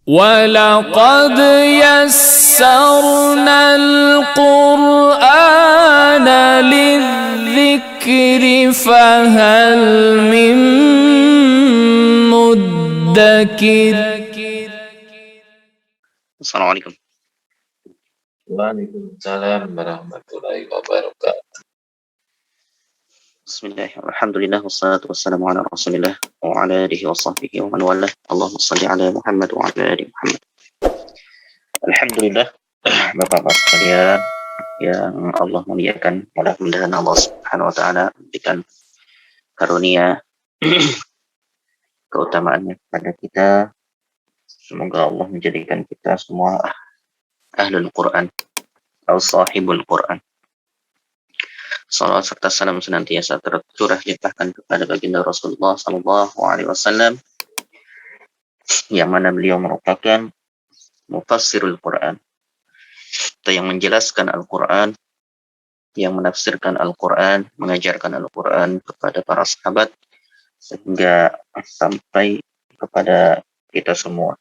وَلَقَدْ يَسَّرْنَا الْقُرْآنَ لِلذِّكْرِ فَهَلْ مِن مُّدَّكِرٍ. Assalamualaikum. Waalaikumsalam warahmatullahi wabarakatuh. Bismillahirrahmanirrahim. Alhamdulillah wassalatu wassalamu ala Rasulillah wa ala alihi wa sahbihi wa man walah. Allahumma shalli ala Muhammad wa ala ali Muhammad. Alhamdulillah, Bapak-bapak sekalian yang Allah muliakan, mudah-mudahan Allah Subhanahu wa taala memberikan karunia keutamaannya kepada kita. Semoga Allah menjadikan kita semua ahlul Quran atau sahibul Quran. Salawat serta salam senantiasa tercurah limpahkan kepada baginda Rasulullah Sallallahu Alaihi Wasallam, yang mana beliau merupakan mufassirul Quran, atau yang menjelaskan Al-Quran, yang menafsirkan Al-Quran, mengajarkan Al-Quran kepada para sahabat sehingga sampai kepada kita semua.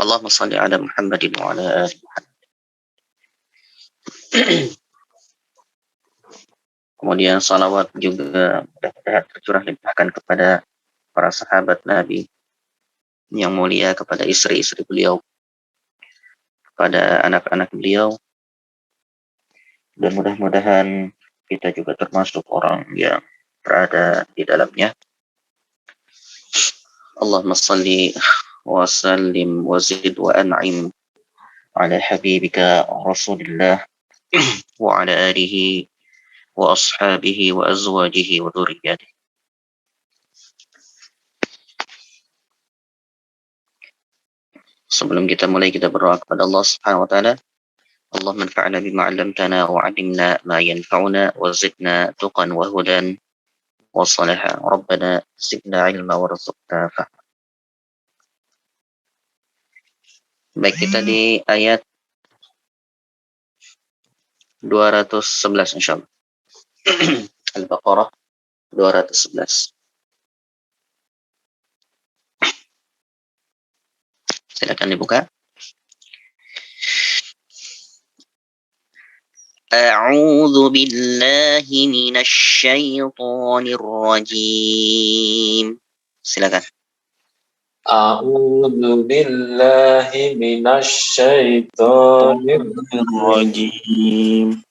Allahumma shalli ala Muhammadin wa ala ali Muhammad. Kemudian salawat juga mudah-mudahan tercurah limpahkan kepada para sahabat Nabi yang mulia, kepada istri-istri beliau, kepada anak-anak beliau, dan mudah-mudahan kita juga termasuk orang yang berada di dalamnya. Allahumma salli wa sallim wa zid wa an'im ala habibika Rasulillah wa ala alihi wa ashabihi wa azwajihi wa dhurriyyatihi. Sebelum kita mulai, kita berdoa kepada Allah Subhanahu wa taala. Allah manfa'na bima 'allamtana wa 'allimna ma yanfa'una wa zidna tuqan wa hudan wa salaha. Rabbana zidna 'ilma warzuqna fahma. Baik, kita di ayat 211 insyaallah. Al-Baqarah 211. Silakan dibuka. A'udzu billahi minasy syaithanir rajim. Silakan. A'udzu billahi minasy syaithanir rajim.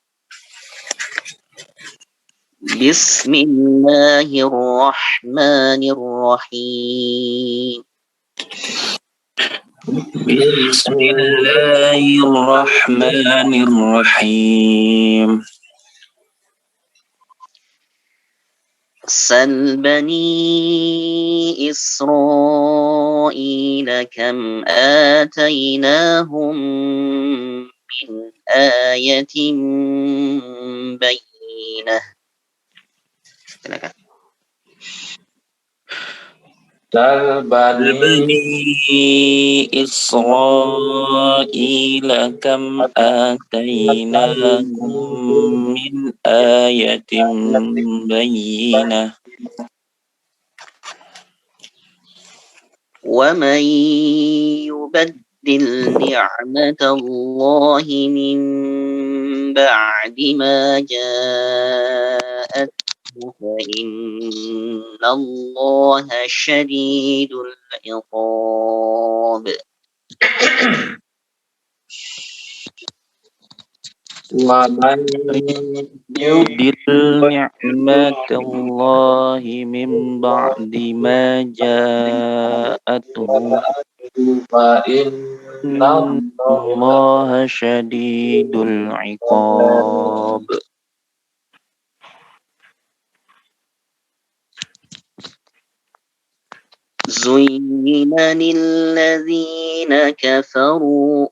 Bismillahirrahmanirrahim. Bismillahirrahmanirrahim. Sal bani Israil kam atainahum min ayatin bayyinah. Silakan. Sal bani Israil kam atainahum min ayatin bayyinah. Wa man yubaddil ni'matallahi min ba'di ma ja'at فإن الله شديد العقاب. ومن يبدل نعمة الله من بعد ما جاءته فإن الله شديد العقاب. زين للذين كفروا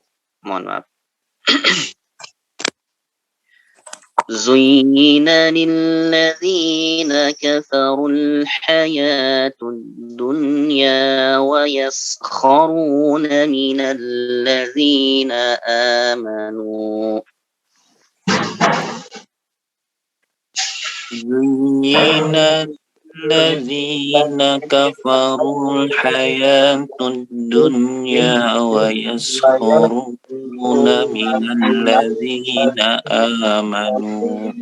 زين للذين كفروا الحياة الدنيا ويسخرون من الذين آمنوا زين الذين كفروا الحياة الدنيا ويسخرون من الذين آمنوا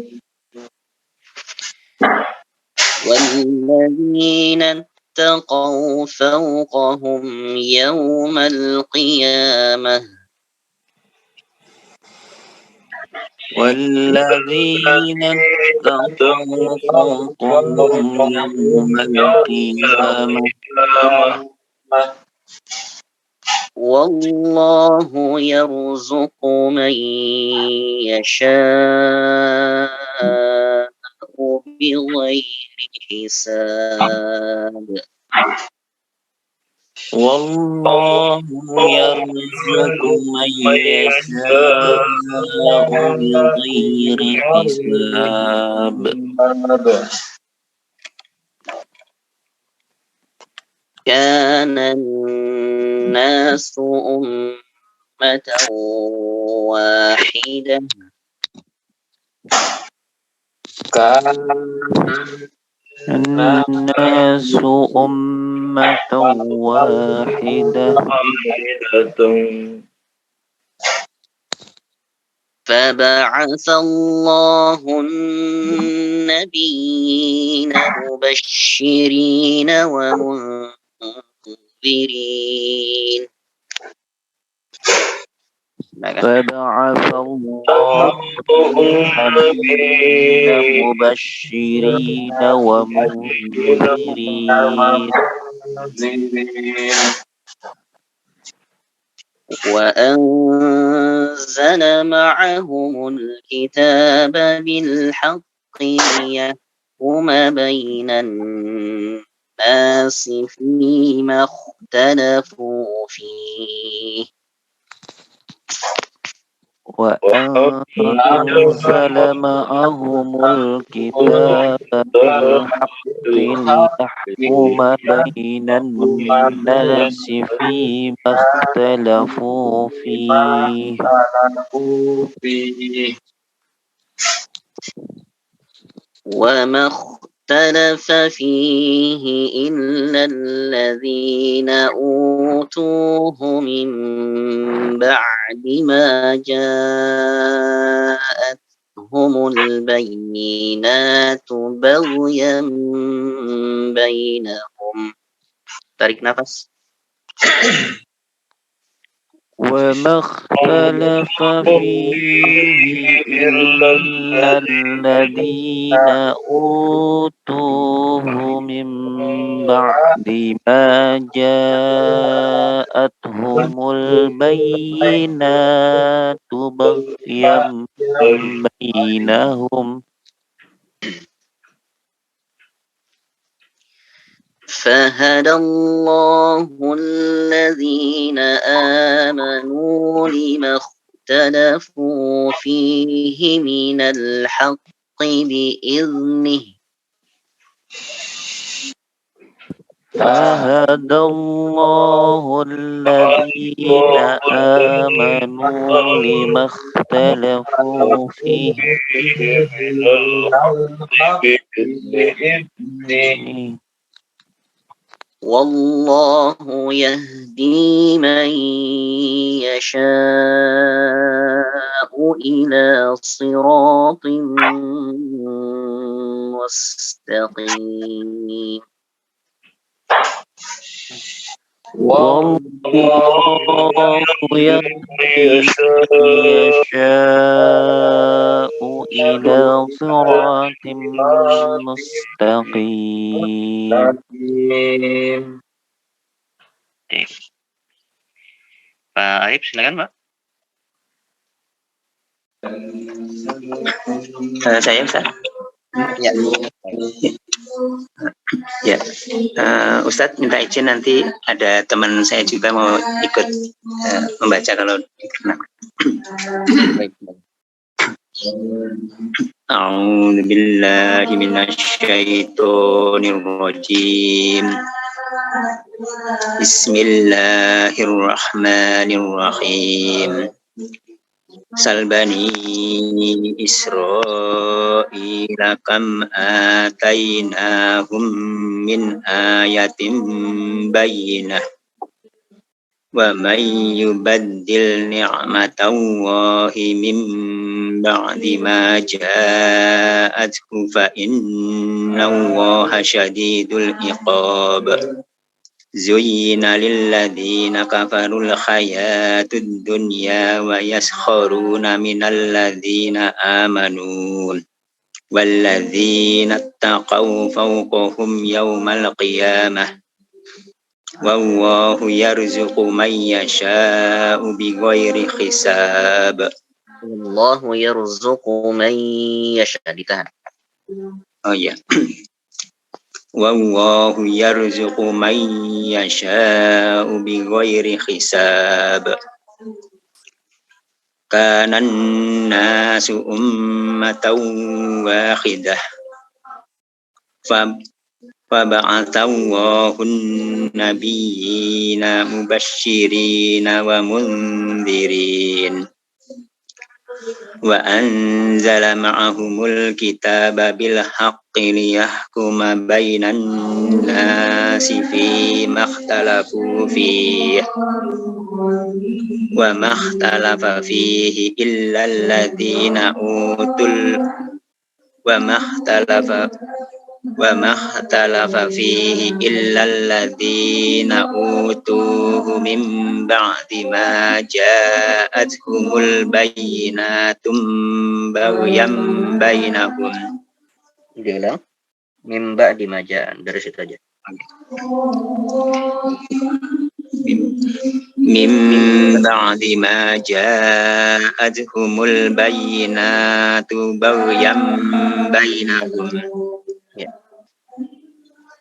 والذين اتقوا فوقهم يوم القيامة والذين اتقوا فوقهم يوم القيامة والله يرزق من يشاء بغير حساب والله يرزق من يشاء بغير حساب كان الناس أمة واحدة الناس أمة واحدة فبعث الله النبيين مبشرين ومنذرين فبعث الله النبيين مبشرين ومنذرين وأنزل معهم الكتاب بالحق ليحكم بين الناس فيما اختلفوا فيه وأنزل معهم الكتاب بالحق ليحكم بين الناس فيما اختلفوا فيه وما اختلف فيه إلا الذين أوتوه من بعد ما جاءتهم البينات بغيا بينهم. Tarik nafas. وما اختلف فيه إلا الذين أوتوه من بعد ما جاءتهم البينات بغيا بينهم فهدى الله الذين آمنوا لما اختلفوا فيه من الحق بإذنه فهدى الله الذين آمنوا لما اختلفوا فيه بإذنه والله يهدي من يشاء إلى صراط مستقيم والله يهدي من يشاء إلى صراط مستقيم. Pak Arif, silakan Pak. Saya Ustaz. Ya. Ya, Ustadz minta izin nanti ada teman saya juga mau ikut membaca kalau diperkenankan. Baik. A'udzu billahi minasyaitonir rajim. Bismillahirrahmanirrahim. Salbani Israila kam atainahum min ayatin bayyinah wa may yubaddil ni'matallahi min ba'di ma ja'athu fa innallaha syadidul iqab. Zuyyina lilladzina kafarul hayatud dunya wa yaskharuna minal ladzina amanu walladzina taqaw fawqahum yawmal qiyamah wallahu yarzuqu man yasha'u bighairi hisab. Allahu yarzuqu man yasha. Ditahan. Oh ya. Wallahu yarzuqu man yasha'u bighairi hisab. Kanan nasu ummatan wahidah faba'athallahu nabiyyina mubashshirina wa mundhirin wa anzala ma'ahumul kitaba bil haqqi liyahkuma bainan nasi fi makhtalafu fihi wa makhtalafa fihi illa alladhina utul wa makhtalafa fihi illa alladhina utuhu min ba'di ma ja'atuhumul bayyinatum baghyan bainahum. Diulang. Min ba'di ma ja'an. Dari situ aja. Min ba'di ma ja'atuhumul bayyinatu baghyan bainahum.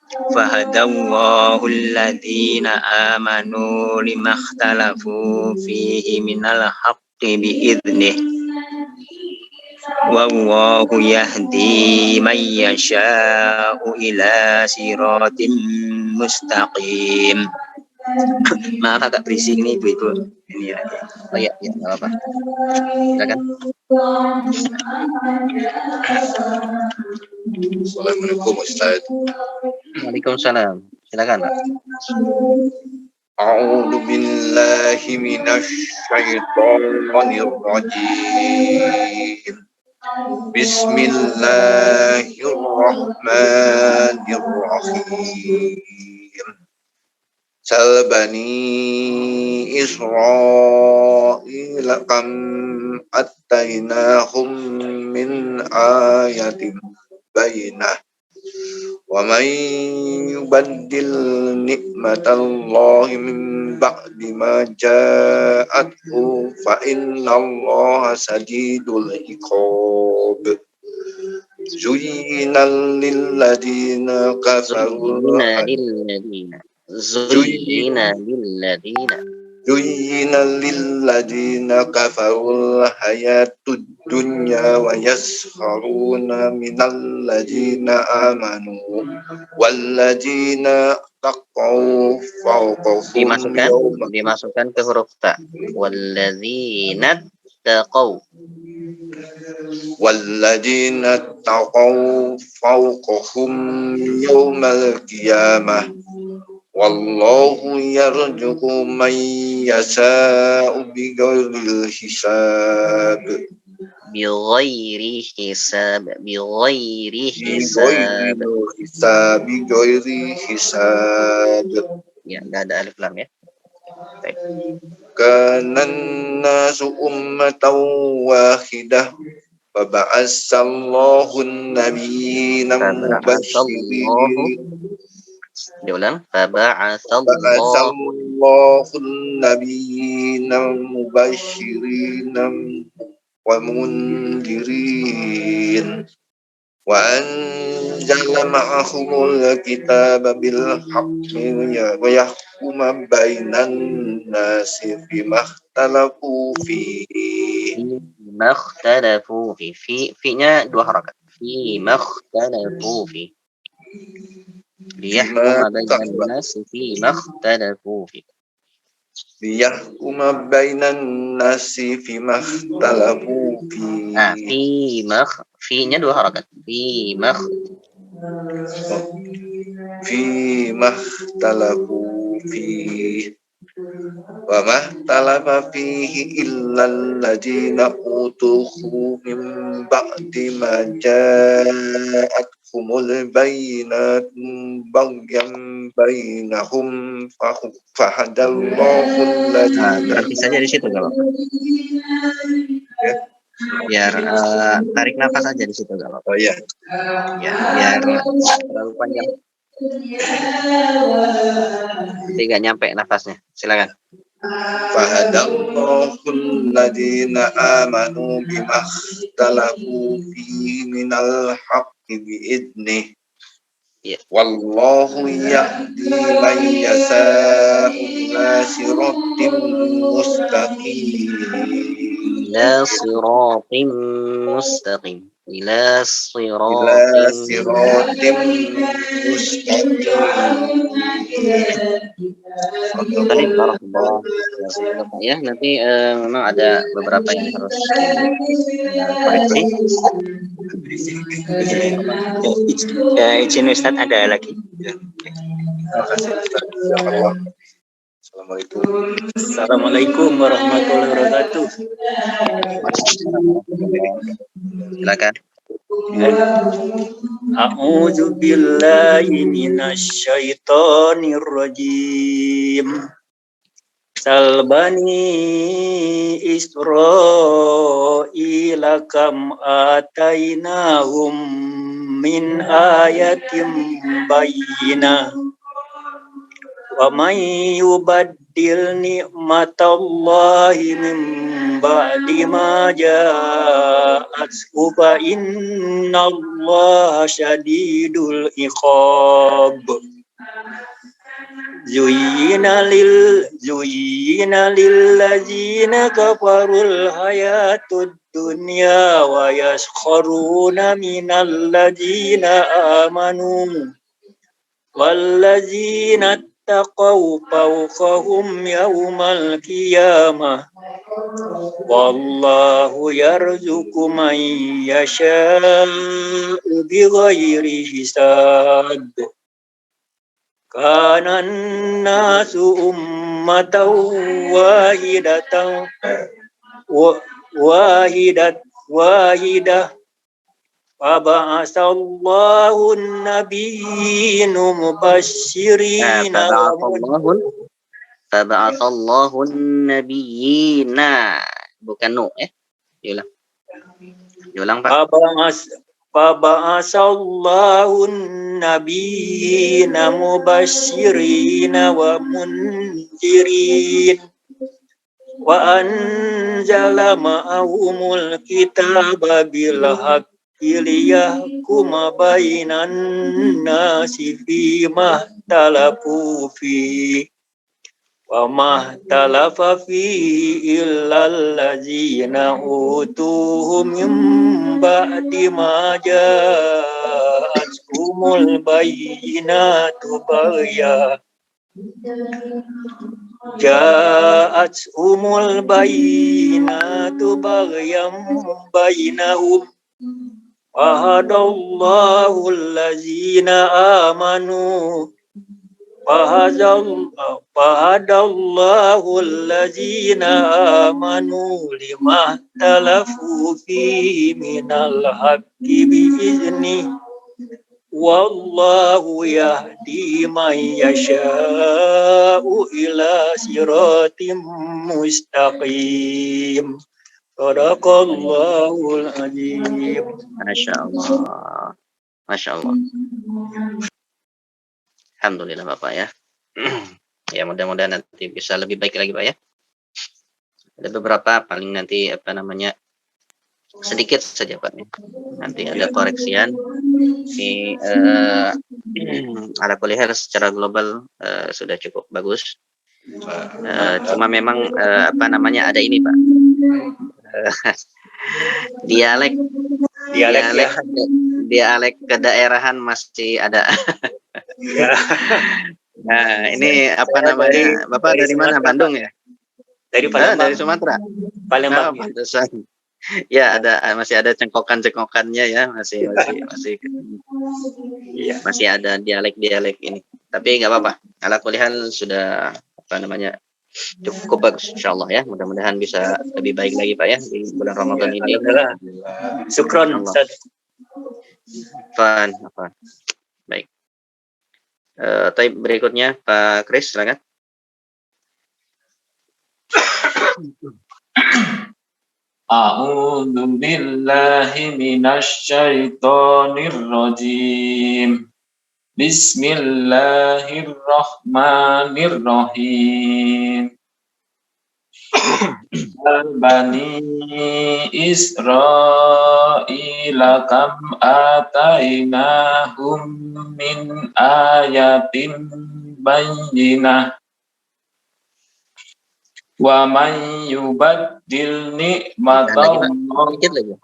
Fahadallahu alladhina amanu limakhtalafu fihi minal haqqi bi'idhnih wallahu yahdi man yasha'u ila siratim mustaqim. Maaf agak berisik nih ibu-ibu. Ini ya. Oh iya, ya, nggak apa-apa. Silakan. Assalamualaikum Ustaz. Waalaikumsalam. Silakan, Pak. A'udzu billahi minasy syaithanir rajim. Bismillahirrahmanirrahim. Sal bani Israila kam atainahum min ayatin bayyinah wa man yubaddil ni'matallahi min ba'di ma ja'athu fa innallaha sadidul iqab. Zuyyina lilladina kafaru Zuyyina lilladina Zuyyina lilladina kafarul hayatud dunya wa yaskharuna minal ladina amanu walladina taqaw fawqahum dimasukkan ke huruf ta. Walladzina taqaw fawqahum yawmal qiyamah wallahu yarzuqu man yasha'u bighairi hisab. Bighairi hisab. Ya, enggak ada alif lam ya. Baik. Kanan nasu ummatan wahidah faba'atsallahu nabiyyina mubasysyirin. Diulang. Faba'atsallahu nabiyyina mubasysyirin wa mundirin wa anzala ma'ahumul kitaba bil haqqi wa yahkuma bainan nasi fima ikhtalafu fihi. Fi-nya dua harakat. Fima ikhtalafu fihi. Liyahkuma bainan nasi fima ikhtalafu fihi. liyahkuma bainan nasi fima ikhtalafu Nah, fi fi-nya 2 harakat. fima ikhtalafu fi wa ma ikhtalafa fihi illa alladziina utuhu min ba'di ma ja'atkumul bayyinatu baghyan bainahum fahadallahu Nah, alladziina berhenti saja di situ gak apa-apa. ya. Biar tarik nafas aja di situ gak apa-apa. Oh ya, Ya, biar terlalu panjang. Nanti gak nyampe nafasnya. Silakan. fahadallahu alladziina amanu bima ikhtalafu fihi minal haqqi bi'idnihi Ya. wallahu yahdi man yasha'u ila siratin mustaqim. Ila siratim mustaqim. Ila Ila siratim siratin mustaqim. Tadi barakallah. Ya, nanti memang ada beberapa yang harus dikoreksi. Izin Ustaz ada lagi. Terima kasih Ustaz. Jazakallah. Assalamualaikum. Assalamualaikum warahmatullahi wabarakatuh. Silakan. A'udzu billahi minasy syaithanir rajim. Salbani Israila kam atainahum min ayatin bayyinah wa may yubaddil ni'matallahi min ba'di ma ja'athu fa innallaha syadidul iqab. Zuyyina lillazina kafarul hayatud dunya wa yaskharuna minal ladzina amanu wallazina taqaw fawqahum yawmal qiyamah wallahu yarzuqu man yasha'u bighairi hisab. Kana an-nasu ummatan wahidah faba'asallahu an-nabiyyina mubashshirina Faba'athallahu an-nabiyyina. Bukan nu ya. Diulang Pak. Faba'asallahu an-nabiyyina mubashshirina wa munzirin wa anzala ma'ahumul kitaba bil haqqi liyahkuma bainan nasi fima ikhtalafu fihi wa mahtalafa fihi illal ladzina utuhu min ba'di ma ja'atkumul bayyinatu baghyan bainahum wahadallahu allazina amanu fahadallahu allazina amanu lima talafu fihi minal haqqi bi'izni wallahu yahdi man yasha'u ila siratim mustaqim. Sadaqallahul azim. Masya Allah. Masya Allah. Alhamdulillah Bapak ya. Ya mudah-mudahan nanti bisa lebih baik lagi Pak ya. Ada beberapa paling nanti sedikit saja Pak. Nanti ada koreksian. Ala kulli hal secara global sudah cukup bagus. Cuma memang ada ini Pak. Dialek kedaerahan masih ada. Nah, ini apa Saya namanya? Bapak dari mana? Sumatera, Bandung Pak. ya? Dari Dari Palembang. Sumatera. Palembang. Nah, pantesan. Ya, masih ada cengkokan-cengkokannya ya, masih Iya. masih ada dialek-dialek ini. Tapi nggak apa-apa. Ala kuliah sudah apa namanya? Cukup bagus insyaallah ya. Mudah-mudahan bisa lebih baik lagi Pak ya di bulan Ramadan ini. Alhamdulillah. Syukron, Insyaallah. Ustaz. Apa? Baik. Taib berikutnya Pak Kris silakan. A'udzu billahi minasy syaithanir rajim. Bismillahirrahmanirrahim. Bani Israila kam atainahum min ayatin bayyinah wa man yubaddil ni'matallahi Sedikit lagi.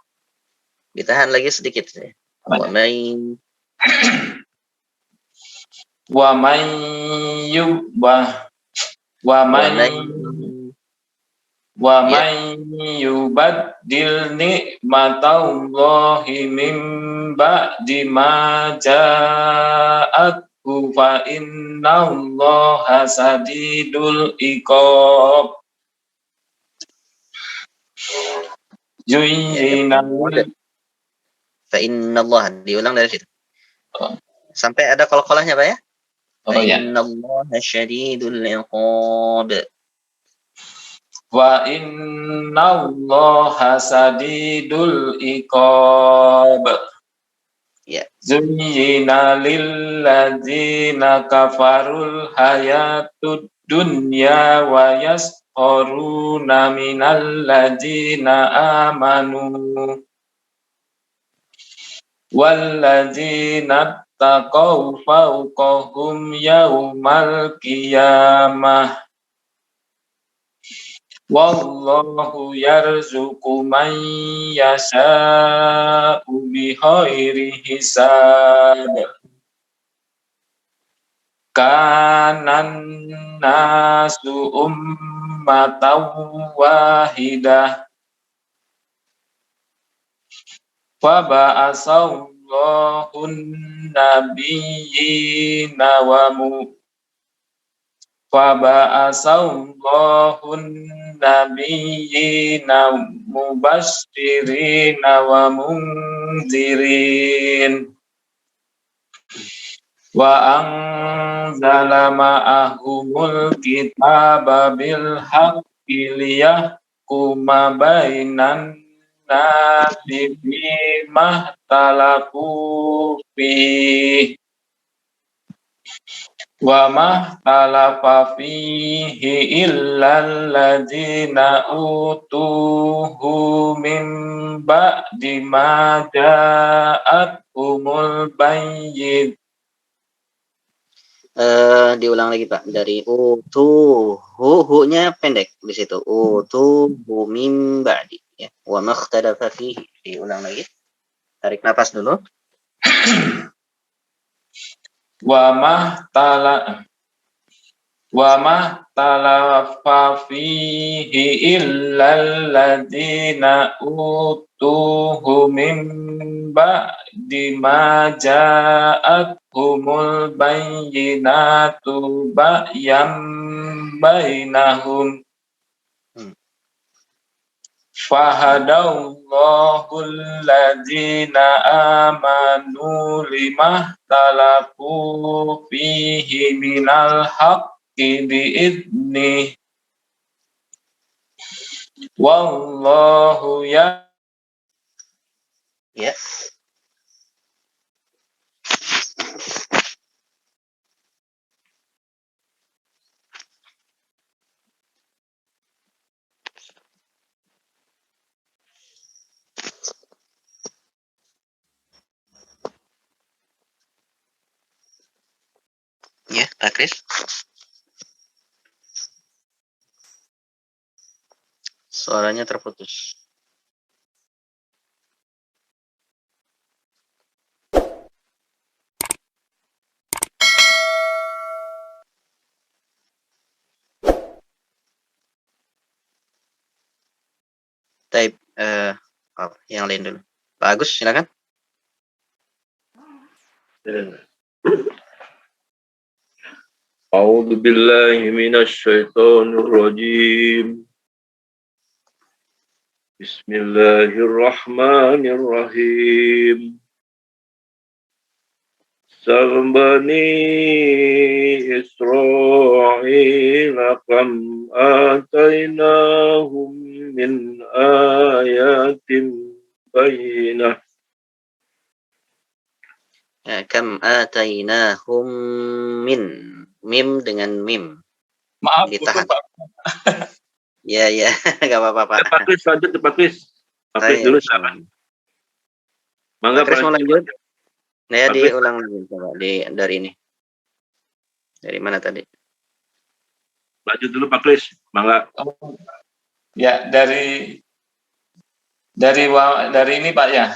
Ditahan lagi sedikit saya. Wa may wa man yubah wa man wa man yubaddil ni'matallahi min ba'di ma ja'athu fa innallaha sadidul iqab. Zuyyina fa innallaha diulang dari situ. Oh. Sampai ada kol-kolahnya Pak ya? Oh ya. Innallaha syadidul iqab. Wa innallaha sadidul iqab. Ya. Zuyyina lilladzina kafarul hayatud dunya wa yasqaruna minal ladzina amanu walladzina taqaw fawqahum yaumal qiyamah wallahu yarzuqu man yasha'u bighairi hisab. Kanan nasu ummatan wahidah wa ba'asallahu nabiyyina mubashirina wa munzirin wa anzala ma'ahumul kitaba bil haqqi liyahkuma bainan nasi bima talafu fihi wa ma talafa fihi illal ladzina utuhu min ba'di ma ja'athumul bayyinah. Diulang lagi Pak dari hu-nya pendek di situ mim ba'di ya wa makhtalafa fihi diulang lagi tarik nafas dulu wa talafa fihi illal ladzina utuhu min ba'di ma ja'athumul bayyinatu ba'yam bainahum fahadallahu alladzina amanu limahtalafu fihi minal haqqi bi'idnih wallahu ya. Ya, Pak Kris. Suaranya terputus. Taib, yang lain dulu. Pak Agus, silakan. A'udzu billahi minasy syaithanir rajim. Bismillahirrahmanirrahim. Sal bani Israil kam atainahum min ayatin bayyinah. Kam atainahum min. Mim dengan mim. Maaf, Ditahan. Pak. Ya, nggak apa-apa, Pak. Pak Kris, lanjut Pak Kris. Pak Kris dulu silakan. Mangga Pak Kris mau lanjut? Nah, ya, Pak Kris. diulang lagi coba dari ini. Dari mana tadi? Lanjut dulu Pak Kris. Mangga. Ya, dari ini Pak ya.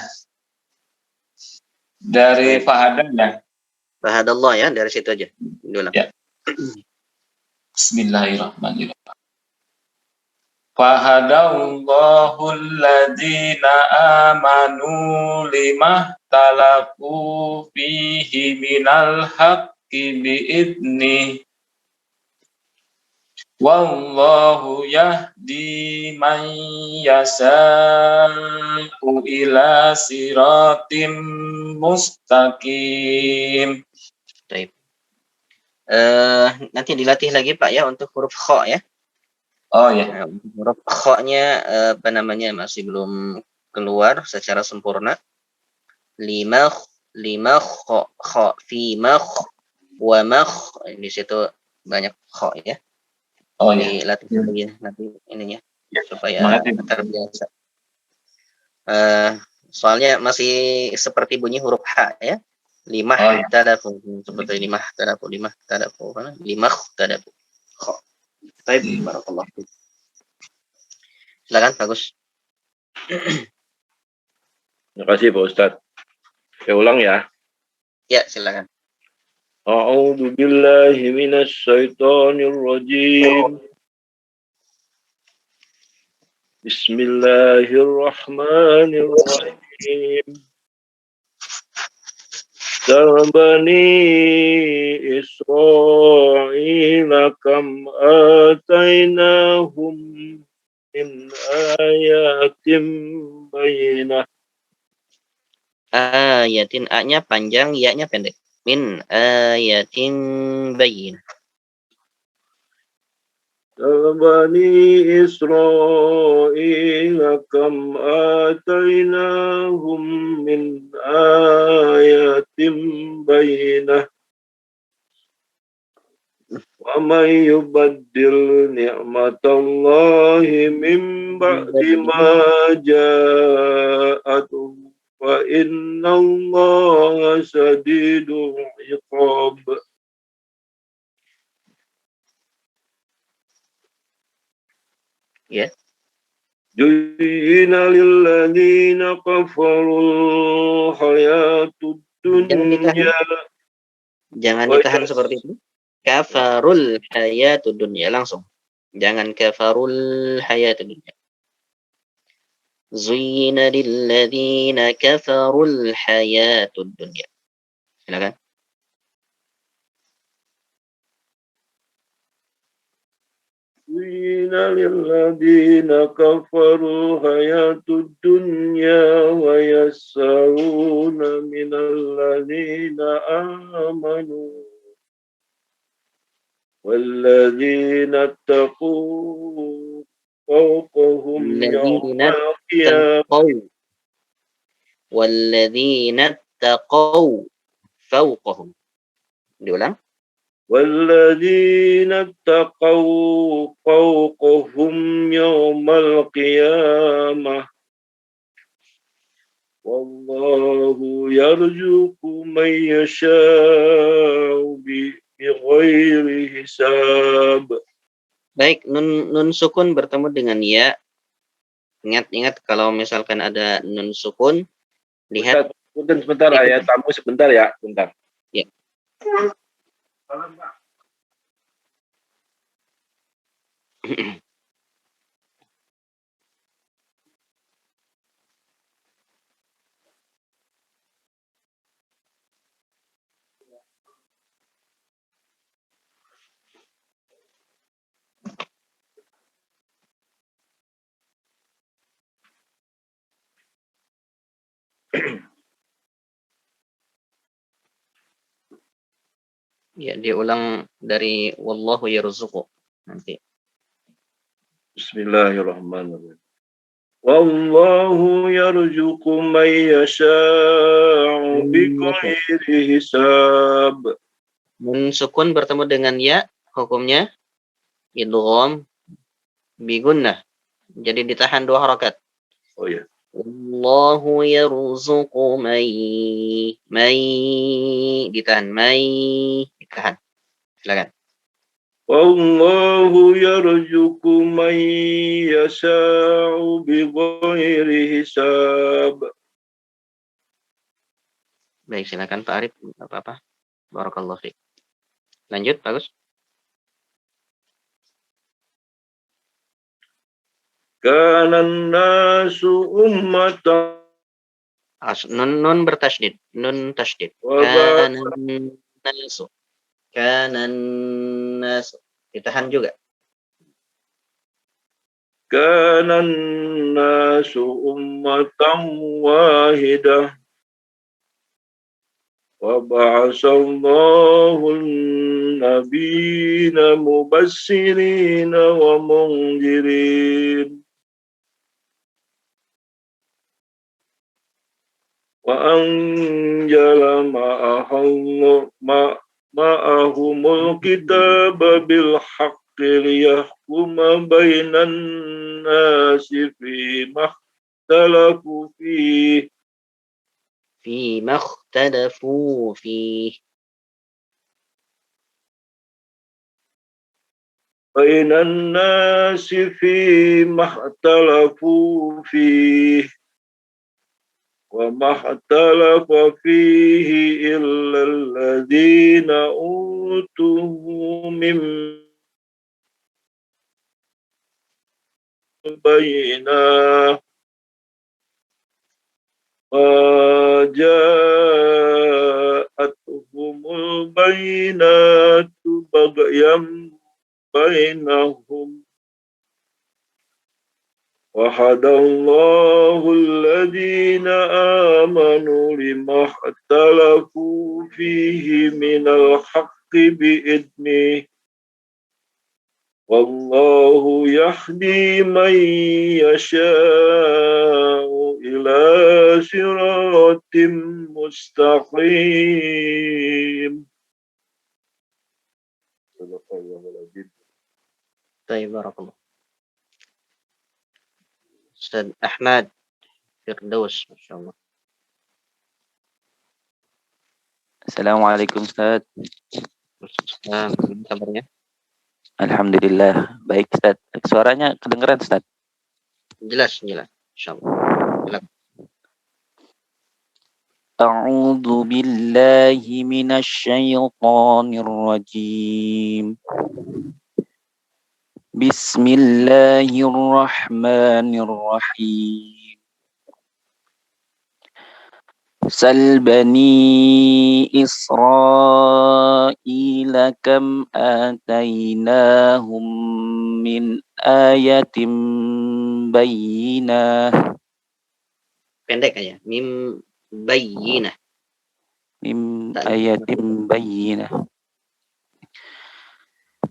Dari Fahadan ya. Fahadallah ya, dari situ aja. Diulang. Ya. Bismillahirrahmanirrahim. Fahadallahu alladhina amanu limah talafu fihi minal haqqi bi'idnih. Wallahu yahdi man yasha'u ila siratim mustaqim. Baik. Nanti dilatih lagi Pak ya untuk huruf kha ya. Oh ya. Nah, untuk huruf kha-nya masih belum keluar secara sempurna. Lima kha fi makh wa makh, di situ banyak kha ya. Oh ya. Dilatih lagi nanti ininya supaya terbiasa. Soalnya masih seperti bunyi huruf H ya. Limah tadafu, seperti limah tadafu. Limah tadafu. Baik, barakallah. Silakan, bagus. Terima kasih Pak Ustadz. Saya ulang ya. Ya, silakan. A'udzu billahi minasy syaithanir rajim. Bismillahirrahmanirrahim. Bani Israil kam atainahum min ayatin bayyinah. Ayatin, A-nya panjang, Ya-nya pendek. Min ayatin bayyinah. Bani Israil kam atainahum min ayatin bayyinah. Wa man yubaddil ni'matallahi min ba'di ma ja'atuhu fa innallaha shadidul iqab. Ya. Juyyina lilladzina kafarul hayatud dunya. Jangan ditahan seperti itu. Kafarul hayatud dunya, langsung. Jangan kafarul hayatud dunya. Zuyyina lilladzina kafarul hayatud dunya. Silakan. زين للذين كفروا حياة الدنيا ويسخرون من الذين آمنوا والذين اتقوا فوقهم يوم القيامة والذين اتقوا فوقهم. Diulang. والذين اتقوا فوقهم يوم القيامة والله يرزق من يشاء بغير حساب. Baik, nun sukun bertemu dengan ya. Ingat kalau misalkan ada nun sukun, lihat. Sebentar ya, tamu sebentar ya, bentar. Ya. Ya, diulang dari wallahu yarzuqu nanti. Bismillahirrahmanirrahim. Wallahu yarzuqu man yasha'u bighairi hisab. Nun sukun bertemu dengan ya, hukumnya idgham bi gunnah. Jadi ditahan 2 harakat. Oh ya. Wallahu yarzuqu may ditahan ditahan. Silakan. Wallahu yarzuqu man yasha'u bighairi hisab. Baik, silakan Pak Arif, enggak apa-apa. Barakallahu fiik. Lanjut, bagus. Kana nasu ummatan Nun bertasydid, nun tasydid. Kanan nasu. Ditahan juga. Kana nasu ummatan wahidah wa ba'asallahu an-nabiyina mubassirina wa munzirin wa anjala ma'ahumul kitaba bil haqqi liyahkuma bainan nasi fima ikhtalafu fihi فيما اختلفوا فيه بين الناس فيما اختلفوا فيه وما اختلف فيه إلا الذين أوتوه من بينه جاءتهم البينات بغيا بينهم وهدى الله الذين آمنوا لما اختلفوا فيه من الحق بإذنه والله يهدي من يشاء إلى صراط مستقيم. طيب بارك الله. Ustaz Ahmad Firdaus, Masya Allah. Assalamualaikum Ustaz. Gimana kabarnya? Alhamdulillah, baik Ustaz. Suaranya kedengeran Ustaz? Jelas, Insya Allah. Silakan. A'udzu billahi minasyaitonir rajim. Bismillahirrahmanirrahim. Sal bani Israila kam atainahum min ayatin bayyinah. Pendek aja. Mim bayyinah. Min ayatin bayyinah.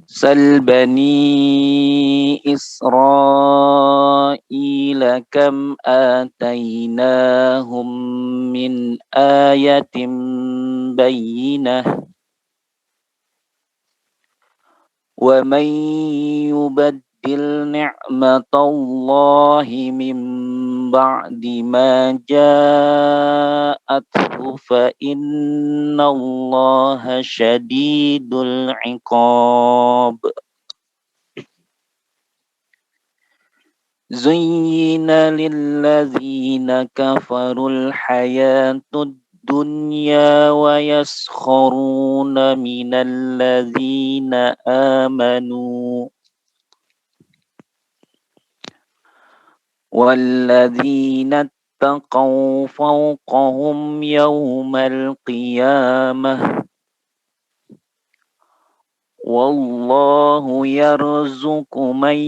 Sal bani Israila kam atainahum min ayatin bayyinah wa man yubaddil ni'matallahi min ba'di ma ja'athu fa innallaha syadidul iqab. Zuyyina lilladzina kafarul hayatud dunya wa yaskharuna minal ladzina amanu walladzina اتقوا فوقهم يوم القيامة والله يرزق من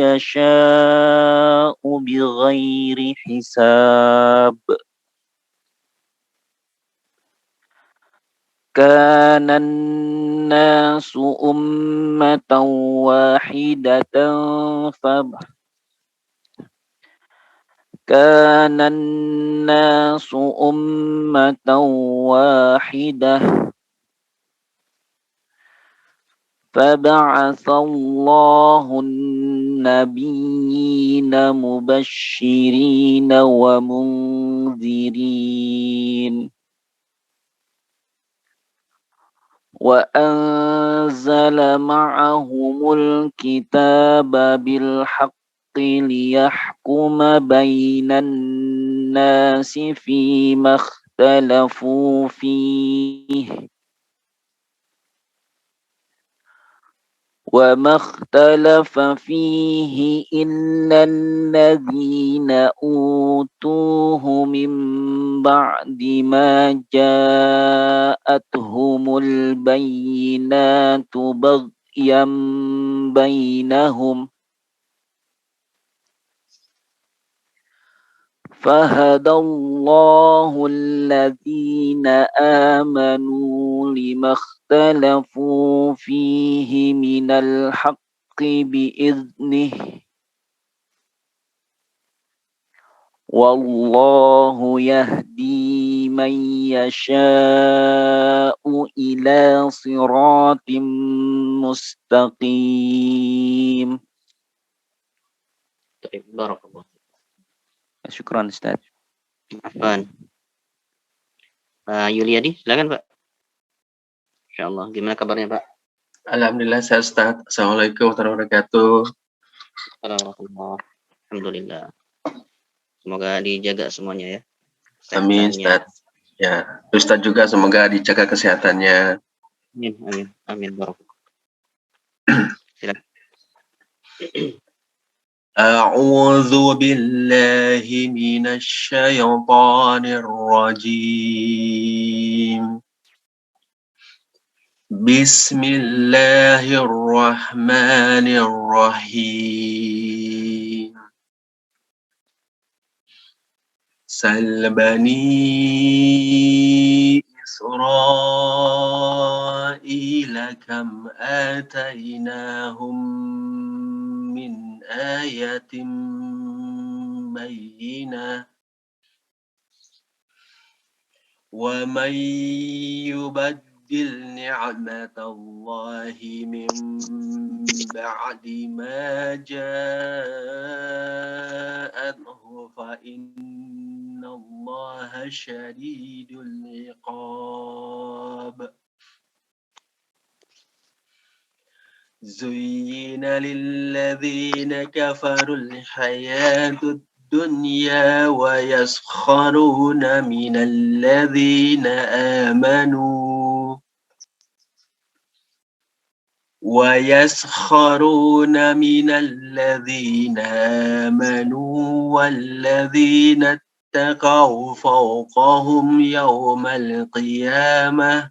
يشاء بغير حساب. كان الناس أمة واحدة كان الناس أمة واحدة فبعث الله النبيين مبشرين ومنذرين وأنزل معهم الكتاب بالحق ليحكم بين الناس فيما اختلفوا فيه وما اختلف فيه إلا الذين أوتوه من بعد ما جاءتهم البينات بغيا بينهم فهدى الله الذين آمنوا لما اختلفوا فيه من الحق بإذنه والله يهدي من يشاء إلى صراط مستقيم. Baik, barakallah. Syukran Ustaz. Afwan. Yuliadi, silakan Pak. Insyaallah, gimana kabarnya Pak? Alhamdulillah sehat Ustaz. Assalamualaikum warahmatullahi wabarakatuh. Alhamdulillah. Alhamdulillah. Semoga dijaga semuanya ya. Amin Ustaz. Ya, Ustaz juga semoga dijaga kesehatannya. Amin, amin, amin, barakallah. Silakan. أعوذ بالله من الشيطان الرجيم. بسم الله الرحمن الرحيم. سل بني إسرائيل كم آتيناهم من آية بينة ومن يبدل نعمة الله من بعد ما جاءته فإن الله شديد العقاب. زين للذين كفروا الحياة الدنيا ويسخرون من الذين آمنوا والذين اتقوا فوقهم يوم القيامة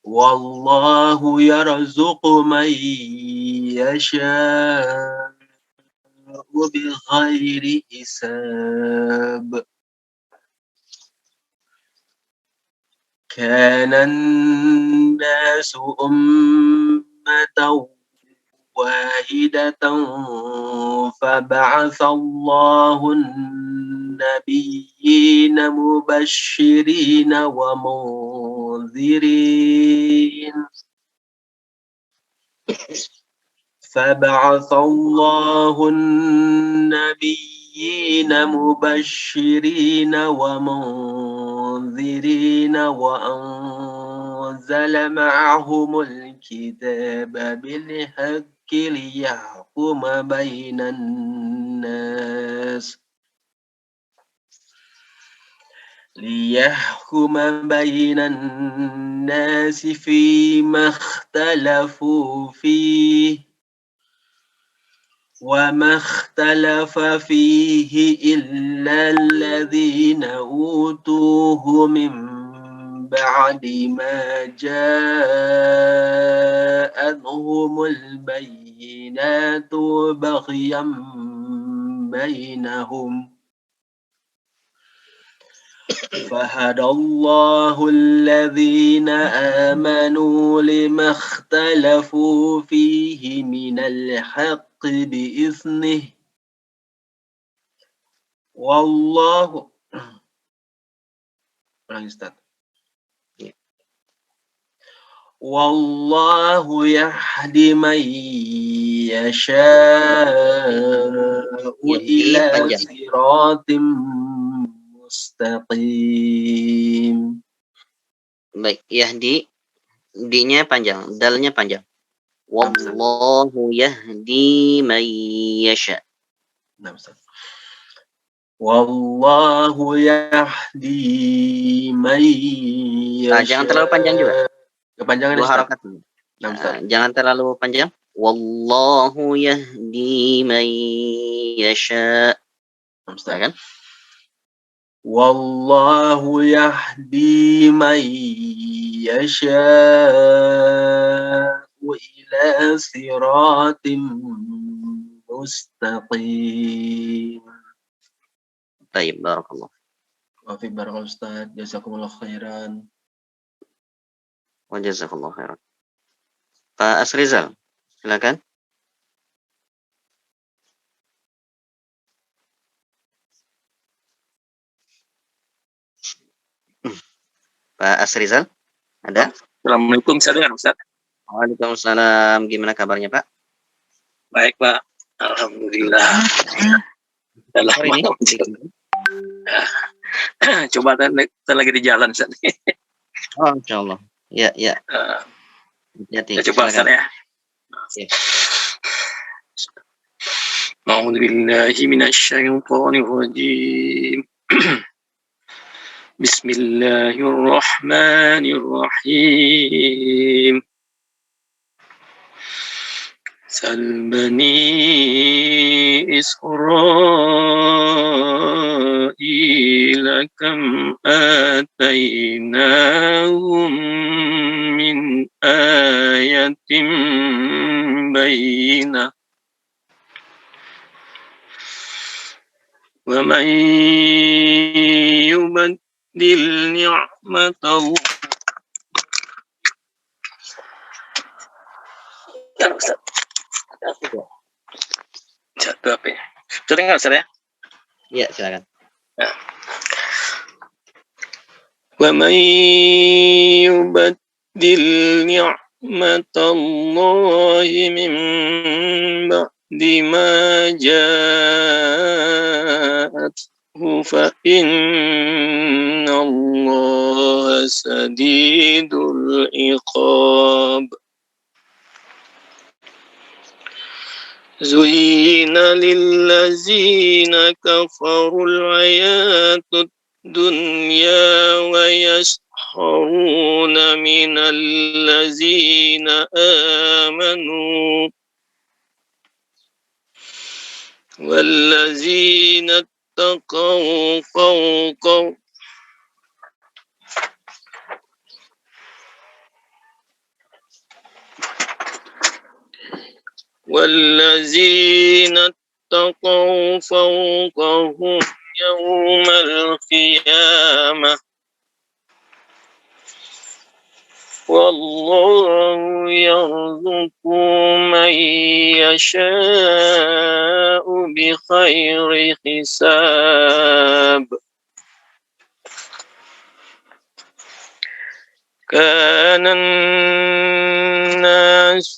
والله يرزق من يشاء بغير حساب. كان الناس أمة واحدة فبعث الله النبيين مبشرين ومنذرين وأنزل معهم الكتاب بالحق ليحكم بين الناس فيما اختلفوا فيه وما اختلف فيه إلا الذين أوتوه من بعد ما جاءتهم البينات بغيا بينهم فهدى الله الذين آمنوا لما اختلفوا فيه من الحق بإذنه والله والله يهدي من يشاء Yahdi إلى panjang. صراط مستقيم. Baik, Yahdi D-nya panjang, dalnya panjang. Wallahu yahdi man yasha. Nah, Ustaz. Wallahu yahdi man yasha. Jangan terlalu panjang juga. Kepanjangan Dua Ustaz. harokat. Nah, Ustaz. Jangan terlalu panjang. Wallahu yahdi man yasha. Nah, Ustaz. Ya kan? Wallahu yahdi man yasha'u ila siratim mustaqim. Baik, barakallah. Wa fi barakallahu Ustaz, jazakumullah khairan. Wa jazakallah khairan. Pak Asrizal, silakan. Pak Asrizal, ada? Assalamualaikum, Ustaz. Ustaz. Waalaikumsalam. Gimana kabarnya, Pak? Baik, Pak. Alhamdulillah. Dalam Sorry nih. Coba kita lagi di jalan, Ustaz. Oh, insyaallah. Ya, ya. Hati-hati. Kita coba, Ustaz, ya. A'udzubillahi minasyaitonir rajim. Bismillahirrahmanirrahim. Sal bani Israila kam atainahum min ayatin bayyinah. Wa man yubaddil ni'matallahi Satu apa ya? Sudah dengar, Ustaz, ya? Iya, silakan. Wa man yubaddil ni'matallahi min ba'di ma ja'athu fa innallaha sadidul iqab. زين للذين كفروا الحياة الدنيا ويسخرون من الذين آمنوا والذين اتقوا فوقهم والذين اتقوا فوقهم يوم القيامة والله يرزق من يشاء بخير حساب. كان الناس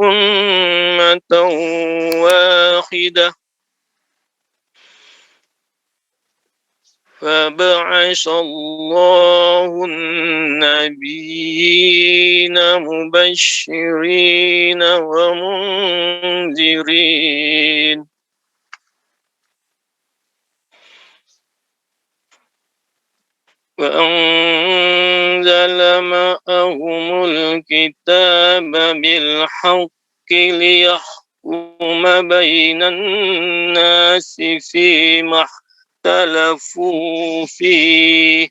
أمة واحدة فبعث الله النبيين مبشرين ومنذرين وأنزل معهم الكتاب بالحق ليحكم بين الناس فيما اختلفوا فيه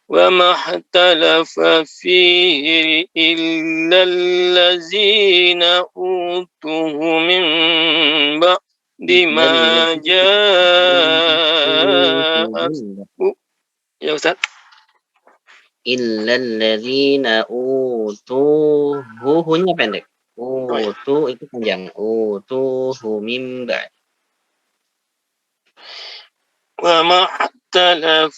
وما اختلف فيه إلا الذين أوتوه من بعد ما جاءت ya Ustaz. Illalladzina utuhu, hunya pendek. ya. Utu itu panjang. Utuhu mim ba'd. وما اختلف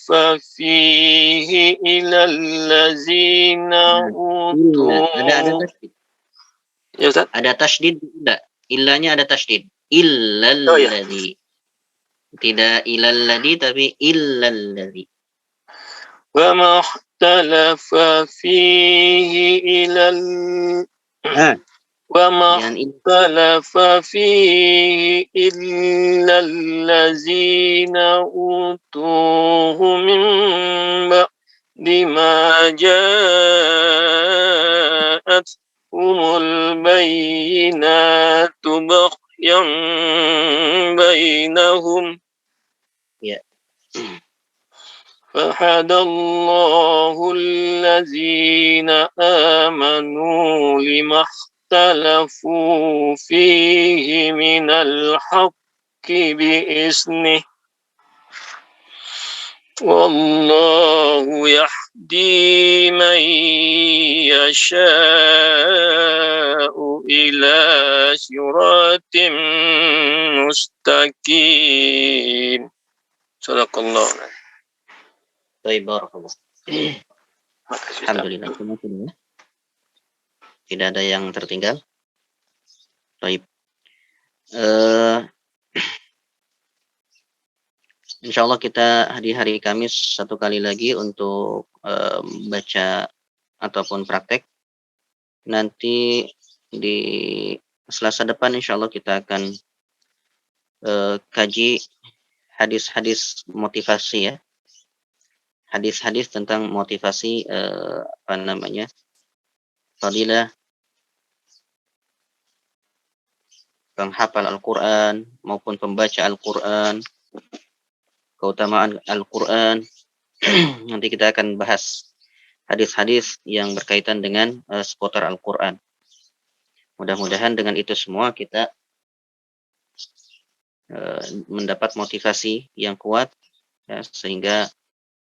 فيه إلا الذين Illa. Ada أوتوه tasydid. ya Ustaz. Ada tasydid enggak? Illanya ada tasydid. Oh ya. Illalladzi. Tidak ilalladzi tapi illalladzi. وما اختلف فيه إلا وما اختلف فيه إلا الذين أوتوه من بعد ما جاءتهم البينات بغيا بينهم فهدى الله الذين آمنوا لما اختلفوا فيه من الحق بإذنه والله يهدي من يشاء إلى صراط مستقيم صدق الله. Baik, barakallah. Alhamdulillah. Tidak ada yang tertinggal. Baik. Insya Allah kita di hari Kamis satu kali lagi untuk baca ataupun praktek. Nanti di Selasa depan insya Allah kita akan kaji hadis-hadis motivasi ya. Hadis-hadis tentang motivasi fadilah penghafal Al-Quran maupun pembaca Al-Quran, keutamaan Al-Quran. Nanti kita akan bahas hadis-hadis yang berkaitan dengan seputar Al-Quran. Mudah-mudahan dengan itu semua kita mendapat motivasi yang kuat ya, sehingga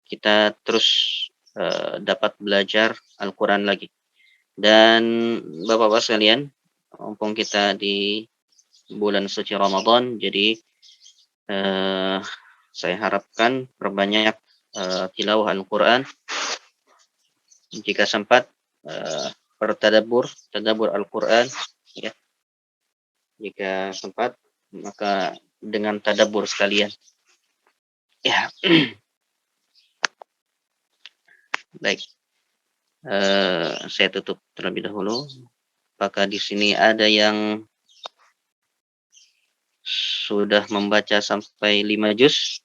kita terus dapat belajar Al-Quran lagi. Dan Bapak-Bapak sekalian, mumpung kita di bulan suci Ramadan, jadi saya harapkan perbanyak tilawah Al-Quran. Jika sempat bertadabbur Al-Quran ya. Jika sempat maka dengan tadabbur sekalian. Ya. Baik. Saya tutup terlebih dahulu. Apakah di sini ada yang sudah membaca sampai 5 juz?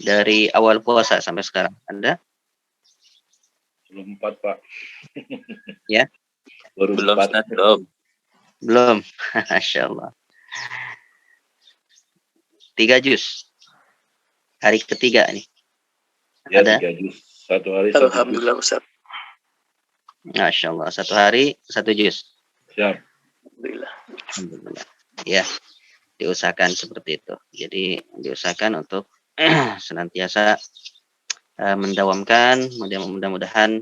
Dari awal puasa sampai sekarang, Anda? Belum 4, Pak. Ya? Belum 4. Belum. Masya Allah. 3 juz. Hari ketiga nih. Ya, Ada? 3 juz. Satu hari 1 juz. Alhamdulillah Ustaz. Masya Allah. 1 hari 1 juz. Siap. Alhamdulillah. Ya, diusahakan seperti itu. Jadi diusahakan untuk senantiasa mendawamkan, mudah-mudahan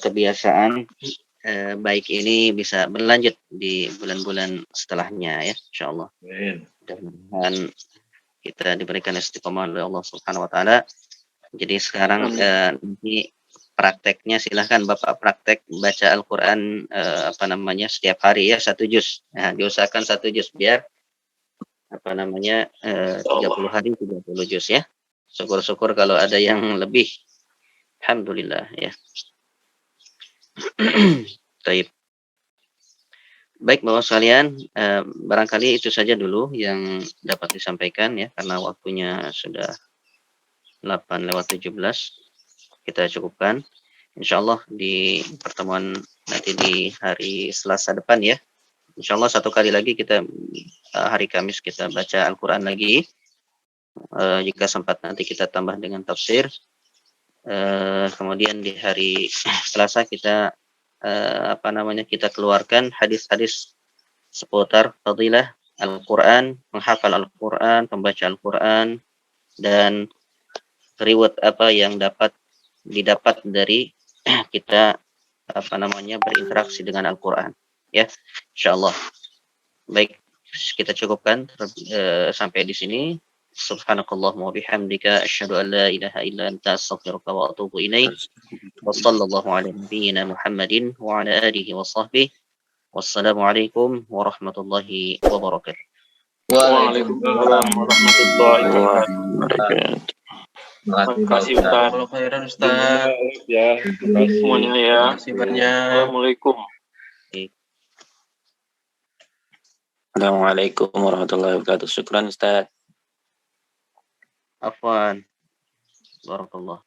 kebiasaan baik ini bisa berlanjut di bulan-bulan setelahnya ya, insyaallah. Amin. Mudah-mudahan kita diberikan istiqomah oleh Allah Subhanahu wa taala. Jadi sekarang nanti prakteknya silahkan Bapak praktek baca Al-Qur'an setiap hari ya 1 juz. Nah, diusahakan 1 juz biar 30 hari 30 juz ya. Syukur-syukur kalau ada yang lebih. Alhamdulillah ya. Baik. Baik Bapak sekalian, barangkali itu saja dulu yang dapat disampaikan ya, karena waktunya sudah 8:17. Kita cukupkan. Insyaallah di pertemuan nanti di hari Selasa depan ya. Insyaallah satu kali lagi kita hari Kamis kita baca Al-Quran lagi. Jika sempat nanti kita tambah dengan tafsir. Kemudian di hari Selasa kita kita keluarkan hadis-hadis seputar fadilah Al-Quran, menghafal Al-Quran, pembaca Al-Quran, dan reward apa yang didapat dari kita berinteraksi dengan Al-Quran, ya, insyaallah. Baik, kita cukupkan sampai di sini. Subhanakallahumma wa bihamdika asyhadu an la ilaha illa anta astaghfiruka wa atubu ilaik. Wa sallallahu ala nabiyyina Muhammadin wa ala alihi wa sahbihi. Wassalamualaikum warahmatullahi wabarakatuh. Waalaikumsalam warahmatullahi wabarakatuh. Terima kasih Ustaz. Khairan Ustaz. Ya, semuanya ya. Terima kasih banyak. Assalamualaikum. Assalamualaikum warahmatullahi wabarakatuh. Syukran Ustaz. Afwan. Barakallah.